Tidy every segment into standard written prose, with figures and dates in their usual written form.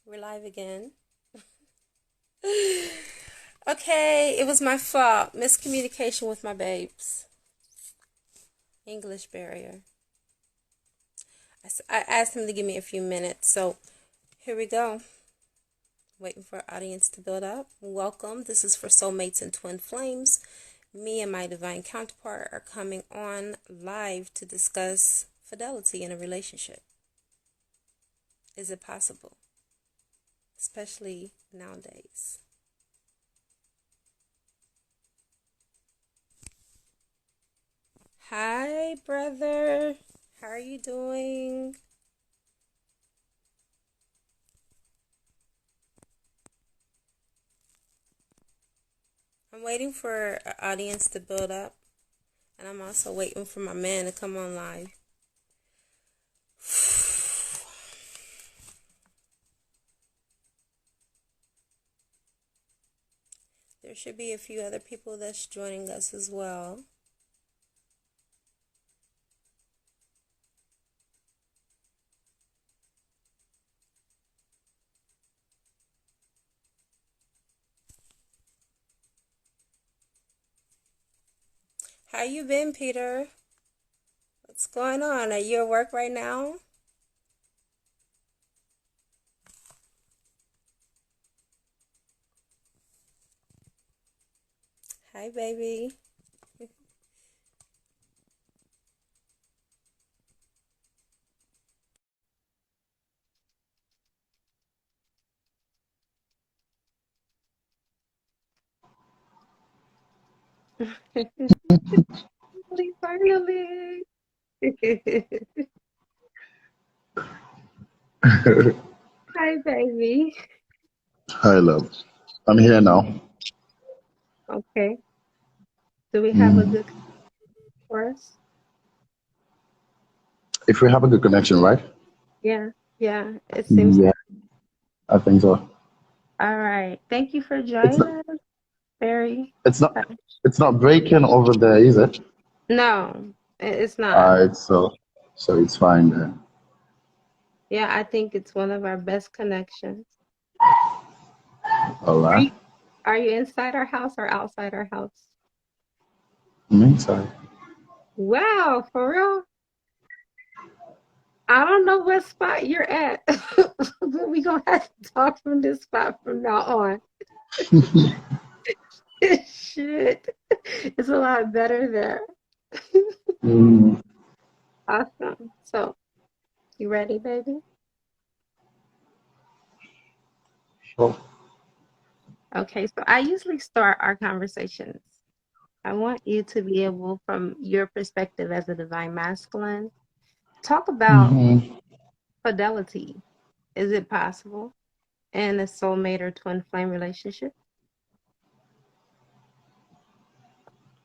We're live again. Okay, it was my fault. Miscommunication with my babes. English barrier. I asked him to give me a few minutes, so here we go. Waiting for our audience to build up. Welcome. This is for Soulmates and Twin Flames. Me and my divine counterpart are coming on live to discuss fidelity in a relationship. Is it possible? Especially nowadays. Hi, brother. How are you doing? I'm waiting for our audience to build up, and I'm also waiting for my man to come on live. There should be a few other people that's joining us as well. How you been, Peter? What's going on? Are you at work right now? Hi, baby. Finally. Hi, baby. Hi, love. I'm here now. Okay. Do we have a good for us? If we have a good connection, right? Yeah. It seems. Yeah, I think so. All right. Thank you for It's joining not, us, Barry. it's not, it's not breaking over there, is it? No, it's All not. right, so it's fine then. Yeah, I think it's one of our best connections. All Are right. you, are you inside our house or outside our house? Sorry. Wow, for real? I don't know what spot you're at, but we gonna have to talk from this spot from now on. Shit, it's a lot better there. Mm, Awesome. So, you ready, baby? sure. Okay, so I usually start our conversations. I want you to be able, from your perspective as a divine masculine, talk about hmm fidelity. Is it possible in a soulmate or twin flame relationship?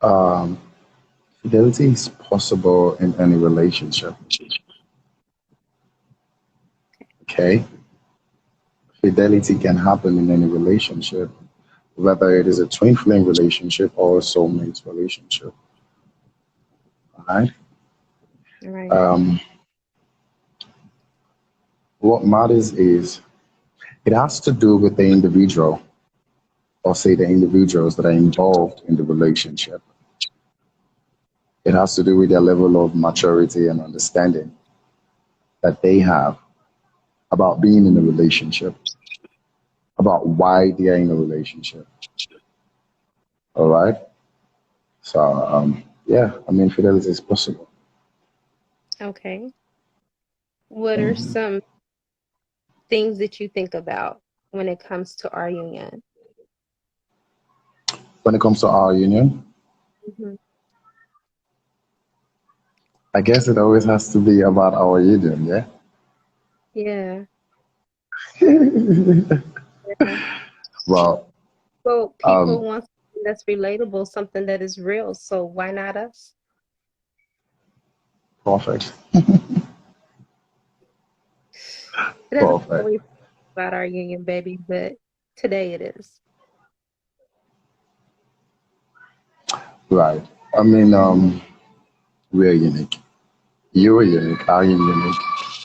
Um, Fidelity is possible in any relationship. Okay, fidelity can happen in any relationship, whether it is a twin flame relationship or a soulmate relationship. All right. Right. Um, what matters is it has to do with the individual, or say the individuals that are involved in the relationship. It has to do with their level of maturity and understanding that they have about being in a relationship, about why they are in a relationship. All right. So, yeah, I mean, fidelity is possible. Okay. What are Mhm. some things that you think about when it comes to our union? When it comes to our union, Mhm. I guess it always has to be about our union, yeah? Yeah. Yeah. Well, Well, people um, want something that's relatable, something that is real. So why not us? perfect. It doesn't Perfect. always be about our union, baby, but today it is. Right. I mean, we're unique. You are unique. I am unique.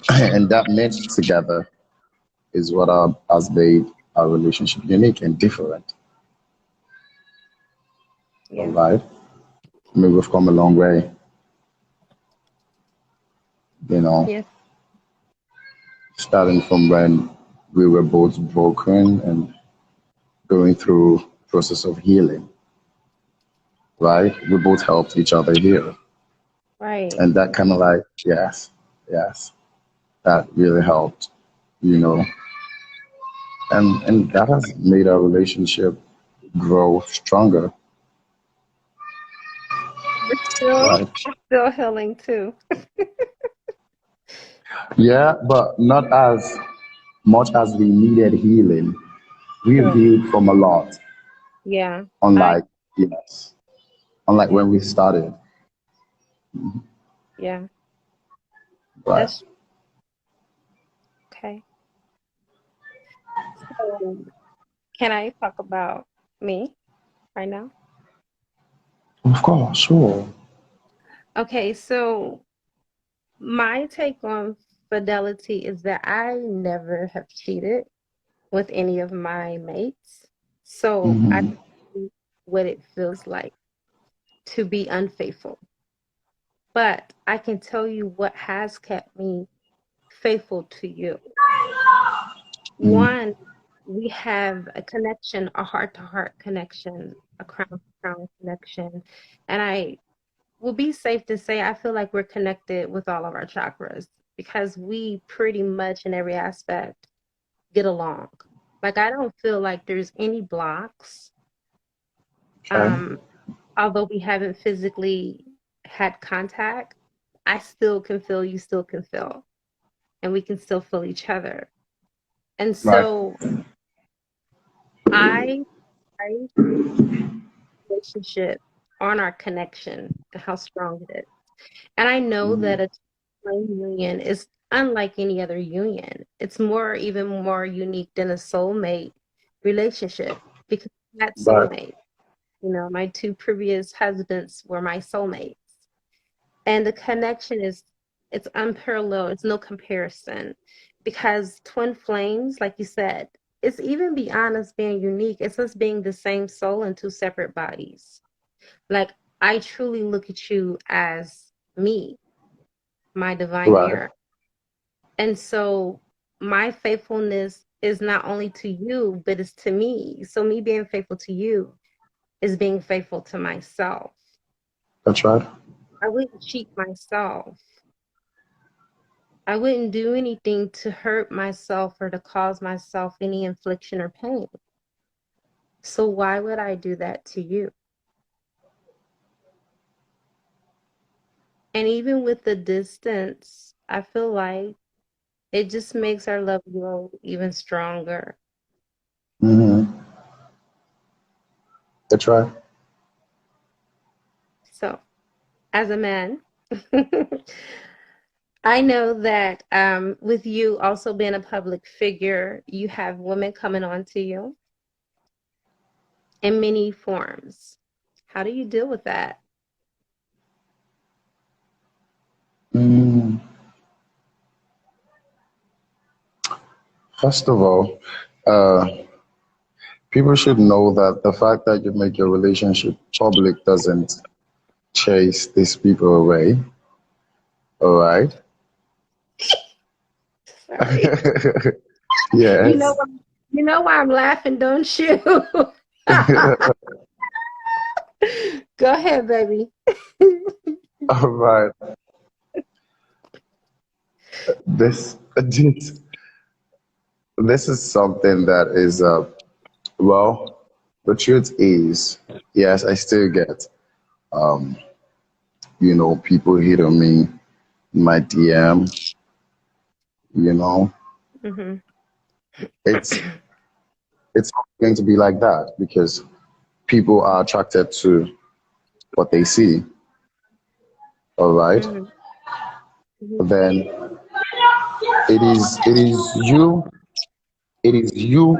And that meant together. is what has made our relationship unique and different. All Yeah. right. I mean, we've come a long way, you know, Yes. starting from when we were both broken and going through process of healing, right? We both helped each other heal. Right. And that kind of like, yes, yes, that really helped, you know. And that has made our relationship grow stronger, Still, right? still healing too. Yeah, but not as much as we needed healing. We've True. healed from a lot, Yeah. I unlike, yes, unlike yeah. when we started, Yeah. right? That's okay. So can I talk about me right now? Of course, sure. Okay, so my take on fidelity is that I never have cheated with any of my mates. So I Hmm. know what it feels like to be unfaithful. But I can tell you what has kept me faithful to you. Hmm. One, we have a connection, a heart to heart connection, a crown to crown connection. And I will be safe to say I feel like we're connected with all of our chakras because we pretty much in every aspect get along. Like I don't feel like there's any blocks. Okay, Um, although we haven't physically had contact, I still can feel you still can feel, and we can still feel each other. And right, so I relationship on our connection and how strong it is. And I know that hmm, a twin union is unlike any other union. It's more, even more unique than a soulmate relationship because that right, soulmate, you know, my two previous husbands were my soulmates. And the connection is, it's unparalleled. It's no comparison because twin flames, like you said, it's even beyond us being unique. It's us being the same soul in two separate bodies. Like I truly look at you as me, my divine right. mirror. And so my faithfulness is not only to you, but it's to me. So me being faithful to you is being faithful to myself. That's right. I wouldn't cheat myself. I wouldn't do anything to hurt myself or to cause myself any infliction or pain. So why would I do that to you? And even with the distance, I feel like it just makes our love grow even stronger. Hmm. That's right. So, as a man, I know that with you also being a public figure, you have women coming on to you in many forms. How do you deal with that? Mm. First of all, uh, people should know that the fact that you make your relationship public doesn't chase these people away. All right. Sorry. You know, Yes. you know why I'm laughing, don't you? Go ahead, baby. All right. This is something that is well, the truth is, yes, I still get people hit on me in my DM, you know. Hmm. It's it's going to be like that because people are attracted to what they see, all right? Hmm. Hmm. Then it is you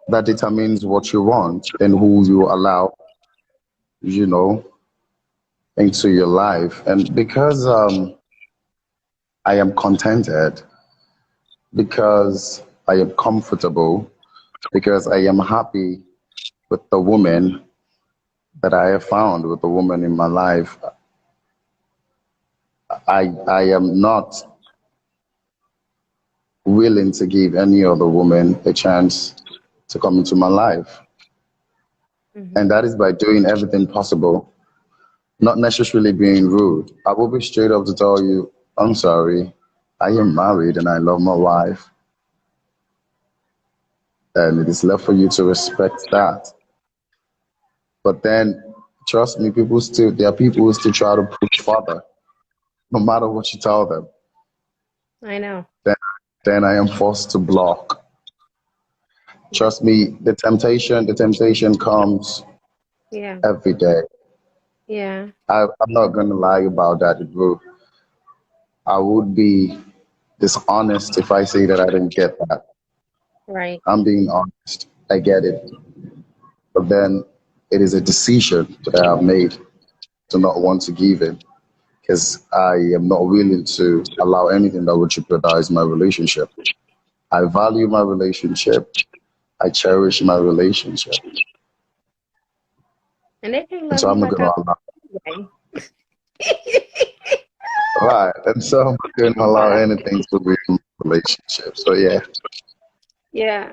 that determines what you want and who you allow, you know, into your life. And because I am contented, because I am comfortable because I am happy with the woman that I have found, with the woman in my life. I am not willing to give any other woman a chance to come into my life. And that is by doing everything possible, not necessarily being rude. I will be straight up to tell you, I'm sorry, I am married and I love my wife. And it is left for you to respect that. But then, trust me, there are people who still try to push further, no matter what you tell them. I know. Then I am forced to block. Trust me, the temptation comes Yeah. every day. Yeah. I'm not gonna lie about that, bro. I would be dishonest if I say that I didn't get that. Right. I'm being honest. I get it. But then it is a decision that I have made to not want to give in because I am not willing to allow anything that would jeopardize my relationship. I value my relationship. I cherish my relationship. And they can't And love so you I'm not like I gonna allow love right. And so I'm not gonna allow anything to be in my relationship. So yeah. Yeah.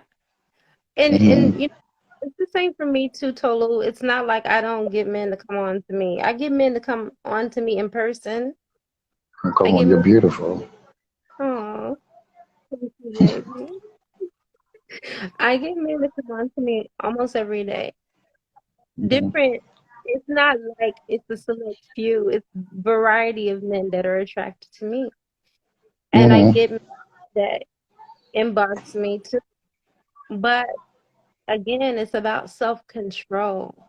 And Mm-hmm. you know, it's the same for me too, Tolu. It's not like I don't get men to come on to me. I get men to come on to me in person. I Come get on, you're men, beautiful. oh, thank you, baby. I get men to come on to me almost every day. Mm-hmm. Different, it's not like it's a select few, it's variety of men that are attracted to me. And I Mm-hmm. get men that inbox me too. But again, it's about self-control.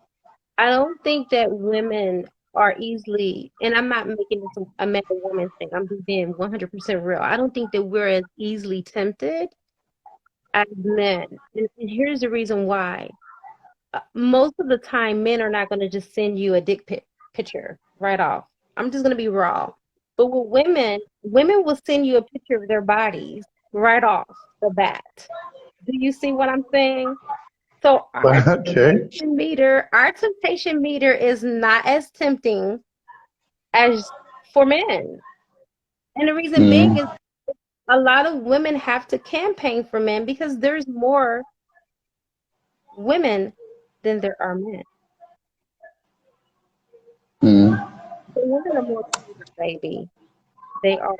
I don't think that women are easily, and I'm not making this a man or woman thing. I'm just being 100% real. I don't think that we're as easily tempted as men. And here's the reason why. Most of the time, men are not going to just send you a picture right off. I'm just going to be raw. But with women, women will send you a picture of their bodies right off the bat. Do you see what I'm saying? So Okay. our temptation meter is not as tempting as for men. And the reason being is Mm-hmm. a lot of women have to campaign for men because there's more women than there are men. Mm-hmm. So women are more braver, baby. They are.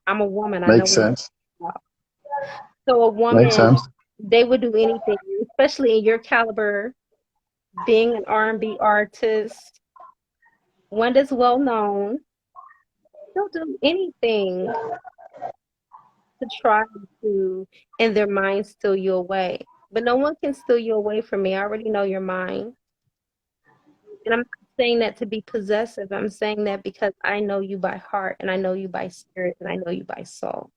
I'm a woman. I know Makes what I'm sense. talking about. So a Makes woman, sense. they would do anything, especially in your caliber, being an R&B artist, one that's well known. They'll do anything to try to, in their mind, steal you away. But no one can steal you away from me. I already know your mind. And I'm not saying that to be possessive. I'm saying that because I know you by heart and I know you by spirit and I know you by soul.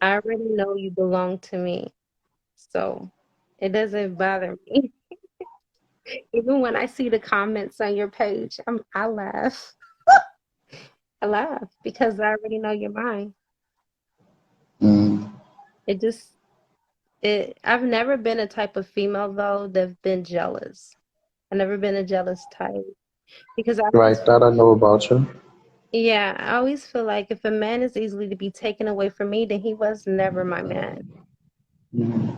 I already know you belong to me. So it doesn't bother me. Even when I see the comments on your page, I laugh. I laugh because I already know your mind. Mm-hmm. It just I've never been a type of female though that've been jealous. I've never been a jealous type because I Right, always feel, that I know about you. yeah, I always feel like if a man is easily to be taken away from me, then he was never my man. Mm-hmm.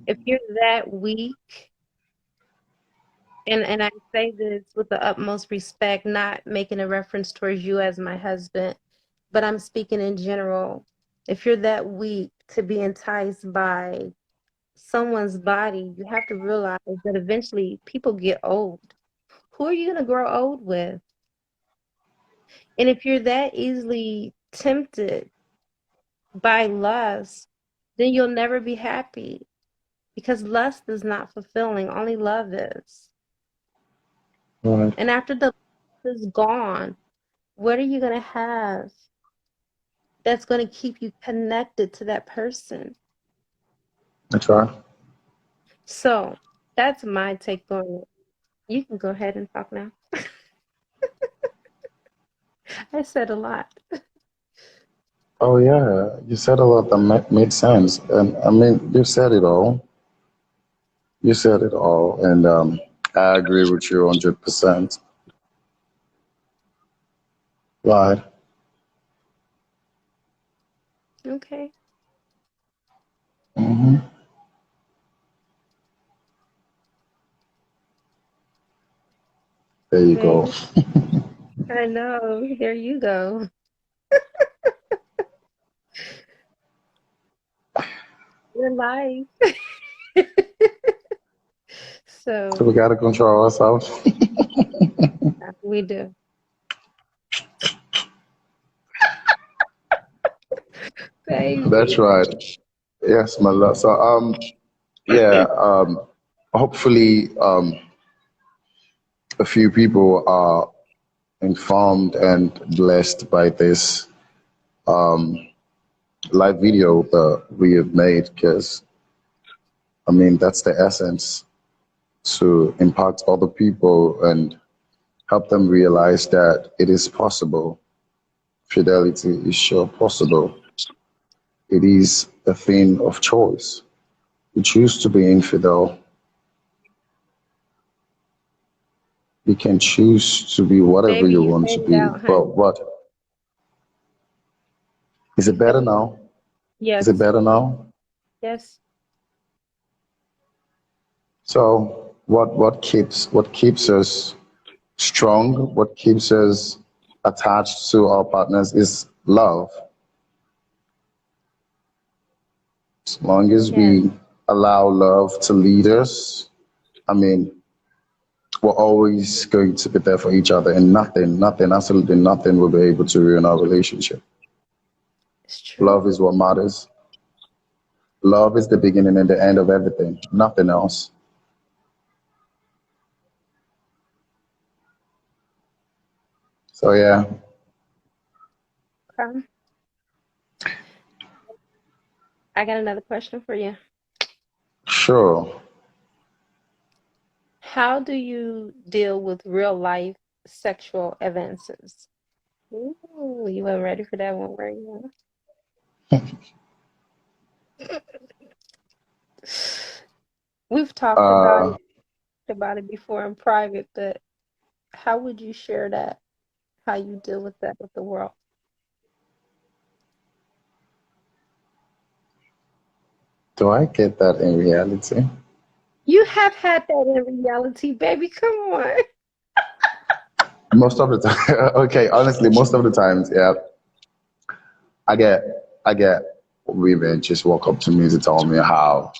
If you're that weak, and I say this with the utmost respect, not making a reference towards you as my husband, but I'm speaking in general. If you're that weak to be enticed by someone's body, you have to realize that eventually people get old. Who are you going to grow old with? And if you're that easily tempted by lust, then you'll never be happy because lust is not fulfilling, only love is. Right. And after the lust is gone, what are you going to have that's going to keep you connected to that person? That's right. So that's my take on it. You can go ahead and talk now. I said a lot. Oh yeah, you said a lot that made sense, and I mean, you said it all. You said it all, and I agree with you 100%. Right. Okay. Hmm. There you go. Baby, I know. There you go. Your life. So So we gotta control ourselves. we do. That's Baby. right. Yes, my love. So yeah, hopefully a few people are informed and blessed by this live video that we have made, because I mean that's the essence, to impact other people and help them realize that it is possible. Fidelity is sure possible. It is a thing of choice. You choose to be infidel, you can choose to be whatever Baby, you you want to faded be. out, honey. But what is You it better faded. now? Is it Yes. better now? Yes. So what keeps us strong, what keeps us attached to our partners is love. As long as Yes. we allow love to lead us, I mean, we're always going to be there for each other, and nothing, absolutely nothing will be able to ruin our relationship. It's true. Love is what matters. Love is the beginning and the end of everything, nothing else. So yeah, Okay. I got another question for you. sure. How do you deal with real life sexual advances? Ooh, you weren't ready for that one, were you? We've talked Uh, about it before in private, but how would you share that? How you deal with that with the world? do I get that in reality? You have had that in reality, baby. Come on. Most of the time, okay, honestly, most of the times, yeah, I get women just walk up to me to tell me how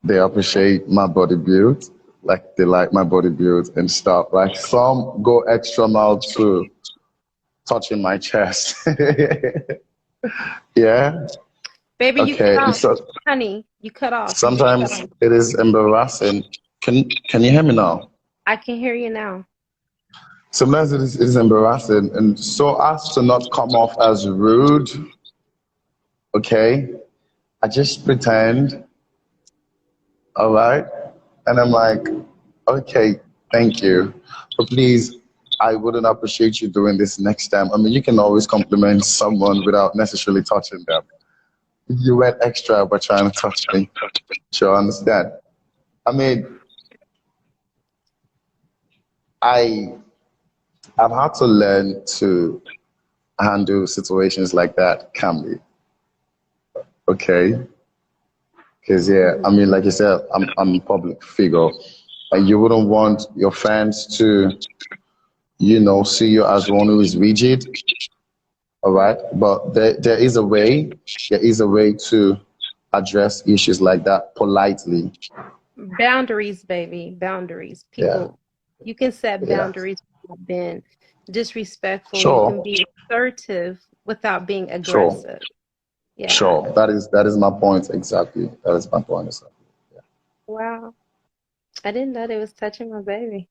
they appreciate my body build, like they like my body build and stuff. Like some go extra mile to touching my chest. Yeah. Baby, you cut Okay. And off. so Honey, you cut off. You just cut sometimes off. it is embarrassing. Can you hear me now? I can hear you now. Sometimes it is embarrassing, and so as to not come off as rude, okay, I just pretend, all right, and I'm like, okay, thank you, but please, I wouldn't appreciate you doing this next time. I mean, you can always compliment someone without necessarily touching them. You went extra by trying to touch me. Sure, understand. I mean, I I've had to learn to handle situations like that calmly. Okay. Because yeah, I Mhm. mean, like you said, I'm a public figure, and you wouldn't want your fans to, see you as one who is rigid. All right, but there is a way to address issues like that politely. Boundaries, baby. Boundaries. Yeah, People, you can set yeah, boundaries without being disrespectful. You can sure, be assertive without being sure, aggressive. Yeah. sure. That is my point exactly. That is my point exactly. Wow. I didn't know they was touching my baby.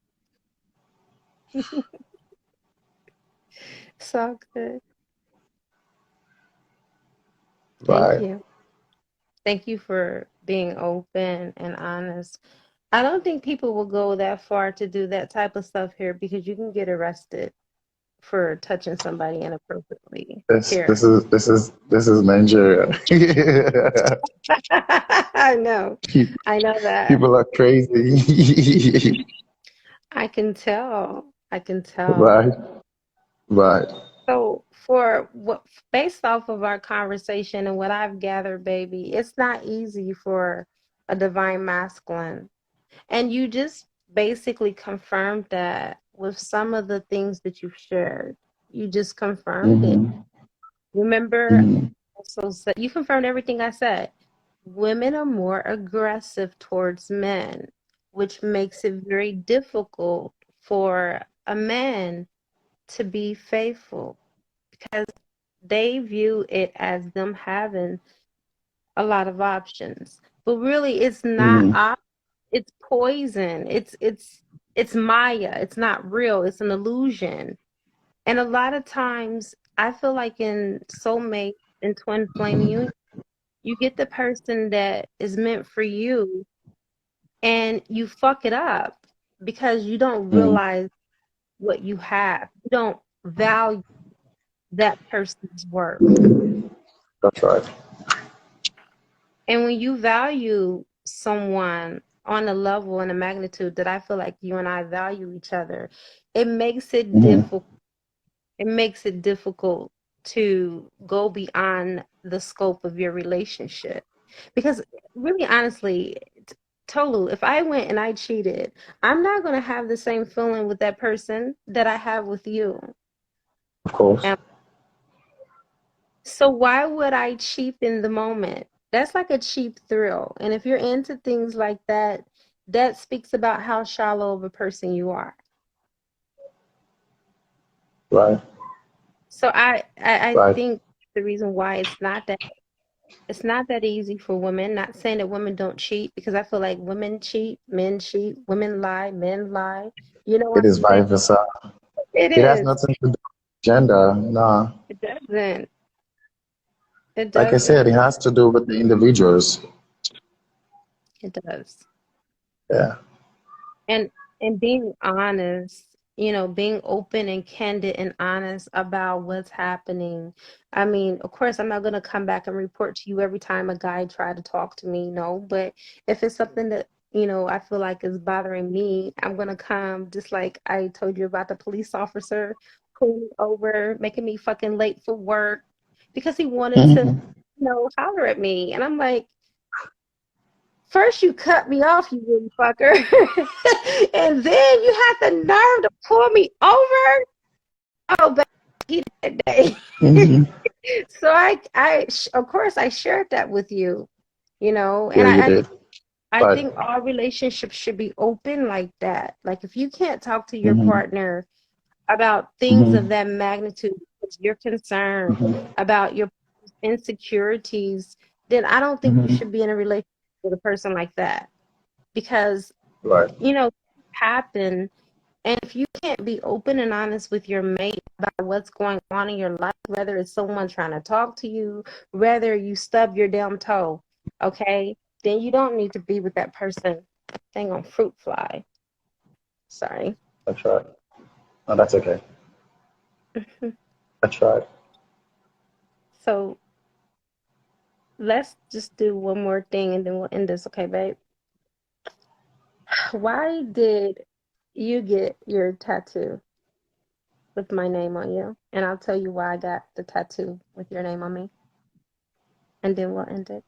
So good. Thank Right. you. Thank you for being open and honest. I don't think people will go that far to do that type of stuff here because you can get arrested for touching somebody inappropriately This here. this is this is this is Nigeria. I know. People I know that. people are crazy. I can tell. I can tell. Right, right. So for what based off of our conversation and what I've gathered, baby, it's not easy for a divine masculine. And you just basically confirmed that with some of the things that you've shared. You just confirmed it. Mm-hmm. Remember, Mm-hmm. also said you confirmed everything I said. Women are more aggressive towards men, which makes it very difficult for a man to be faithful because they view it as them having a lot of options. But really it's not Mm-hmm. it's poison. It's Maya. It's not real. It's an illusion. And a lot of times I feel like in soulmate and twin flame union, you get the person that is meant for you and you fuck it up because you don't Mm-hmm. realize what you have. You don't value that person's worth. That's right. And when you value someone on a level and a magnitude that I feel like you and I value each other, it makes it Mm-hmm. difficult. It makes it difficult to go beyond the scope of your relationship. Because really honestly, total, if I went and I cheated, I'm not going to have the same feeling with that person that I have with you. Of course. And so why would I cheapen the moment? That's like a cheap thrill. And if you're into things like that, that speaks about how shallow of a person you are. Right. So I Right. think the reason why it's not that easy for women. Not saying that women don't cheat, because I feel like women cheat, women lie, men lie. You know It what is I'm saying? vice versa. It It has is. nothing to do with gender. Nah. It doesn't. It Like I doesn't. said, it has to do with the individuals. It does. Yeah. and and being honest, being open and candid and honest about what's happening. I mean, of course I'm not going to come back and report to you every time a guy tried to talk to me, no, but if it's something that I feel like is bothering me, I'm going to come, just like I told you about the police officer pulling me over, making me fucking late for work because he wanted to Mm-hmm. holler at me, and I'm like, first you cut me off, you little fucker, and then you had the nerve to pull me over. Oh, baby, that day. Mm-hmm. So of course, I shared that with you, Yeah, and you I, did. I But think all relationships should be open like that. Like if you can't talk to your mm-hmm. partner about things of Mm-hmm. that magnitude because you're concerned Mm-hmm. about your insecurities, then I don't think you Mm-hmm. should be in a relationship with a person like that because Right. happen. And if you can't be open and honest with your mate about what's going on in your life, whether it's someone trying to talk to you, whether you stub your damn toe, okay, then you don't need to be with that person. Dang on fruit fly. Sorry. That's right. No, that's okay. That's right. So let's just do one more thing and then we'll end this, okay, babe? Why did you get your tattoo with my name on you? And I'll tell you why I got the tattoo with your name on me. And then we'll end it.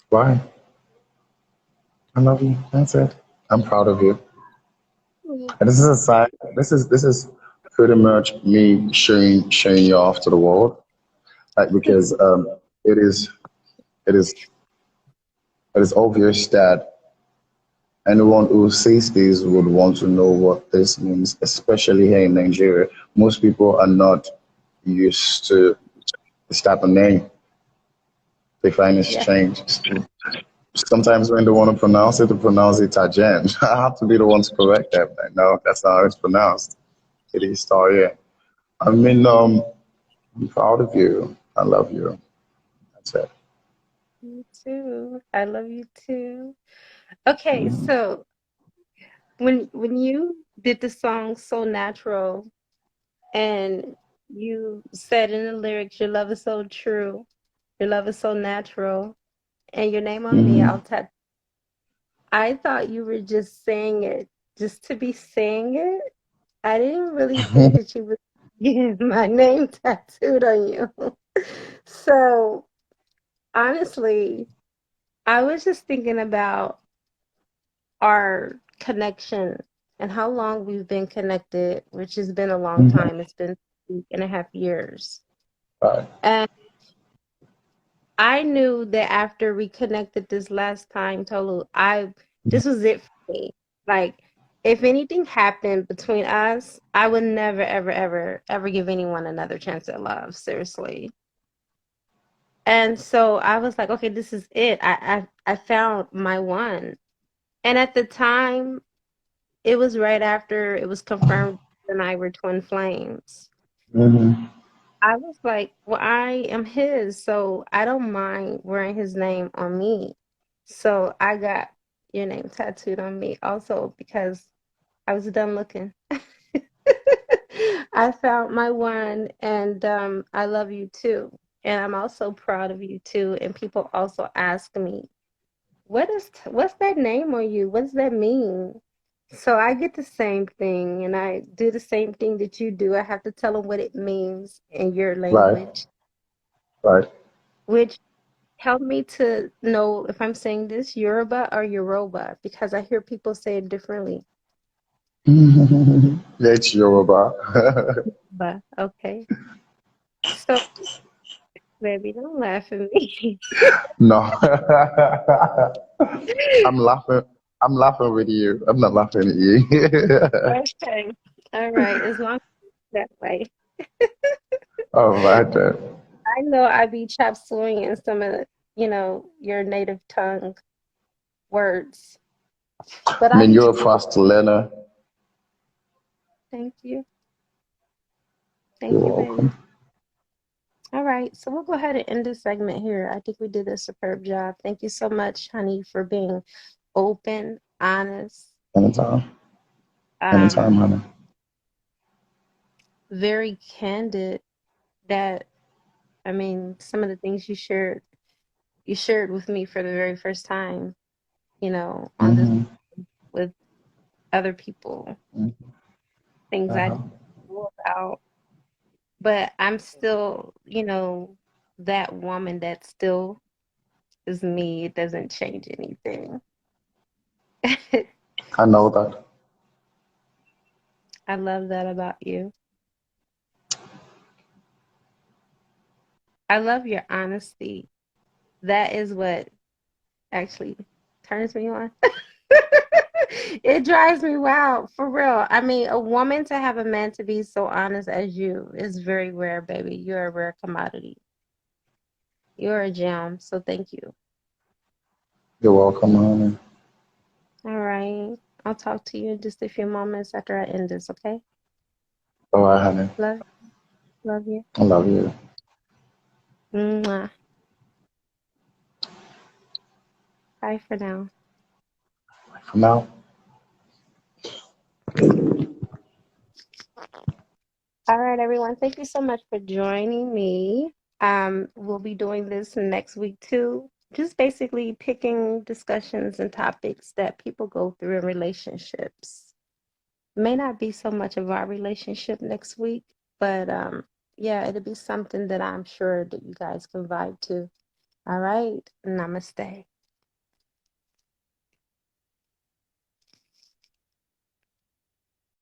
Why? I love you. That's it. I'm proud of you. Mhm. And this is a sign. This is pretty much me showing you off to the world, like because it is it is it is obvious that anyone who sees this would want to know what this means, especially here in Nigeria. Most people are not used to this type of name. They find it Yeah. strange. Sometimes when they want to they pronounce it Tajen. I have to be the one to correct them. Like, no, that's not how it's pronounced. It is Taria. I mean, I'm proud of you. I love you. That's it. You too. I love you too. Okay, Mhm. so when you did the song So Natural and you said in the lyrics, your love is so true, your love is so natural, and your name on me, Mhm. I'll tap. I thought you were just saying it just to be saying it. I didn't really think that you would get my name tattooed on you. So honestly, I was just thinking about our connection and how long we've been connected, which has been a long Mhm. time. It's been 3.5 years. Right. And I knew that after we connected this last time, Tolu, this was it for me. Like, if anything happened between us, I would never, ever, ever, ever give anyone another chance at love. Seriously. And so I was like, okay, this is it. I found my one. And at the time, it was right after it was confirmed you and I were twin flames. Mhm. I was like, well, I am his, so I don't mind wearing his name on me. So I got your name tattooed on me also because I was done looking. I found my one, and I love you too. And I'm also proud of you too. And people also ask me, what's that name on you? What does that mean? So I get the same thing, and I do the same thing that you do. I have to tell them what it means in your Right. language, Right. which help me to know if I'm saying this Yoruba or Yoruba, because I hear people say it differently. It's Yoruba. But okay. So, baby, don't laugh at me. No. I'm laughing. I'm laughing with you. I'm not laughing at you. Okay. All right. As long as it's that way. All right then. I know I be chop sueying in some of, your native tongue words, but I I mean, be you're a fast learner. thank you. You're Thank you, baby. welcome. All right. So we'll go ahead and end this segment here. I think we did a superb job. Thank you so much, honey, for being open, honest, Anytime. Anytime, um, honey. very candid. That I mean, some of the things you shared with me for the very first time, on this Mm-hmm. with other people, things I Uh-huh. didn't know about. But I'm still, that woman that still is me. It doesn't change anything. I know that. I love that about you. I love your honesty. That is what actually turns me on. It drives me wild, for real. I mean, a woman to have a man to be so honest as you is very rare, baby. You're a rare commodity. You're a gem. So thank you. You're welcome, honey. All right. I'll talk to you in just a few moments after I end this, okay? All right, honey. Love, love you. I love you. Mwah. Bye for now. For now. All right, everyone. Thank you so much for joining me. We'll be doing this next week too. Just basically picking discussions and topics that people go through in relationships. May not be so much of our relationship next week, but yeah, it'll be something that I'm sure that you guys can vibe to. All right. Namaste.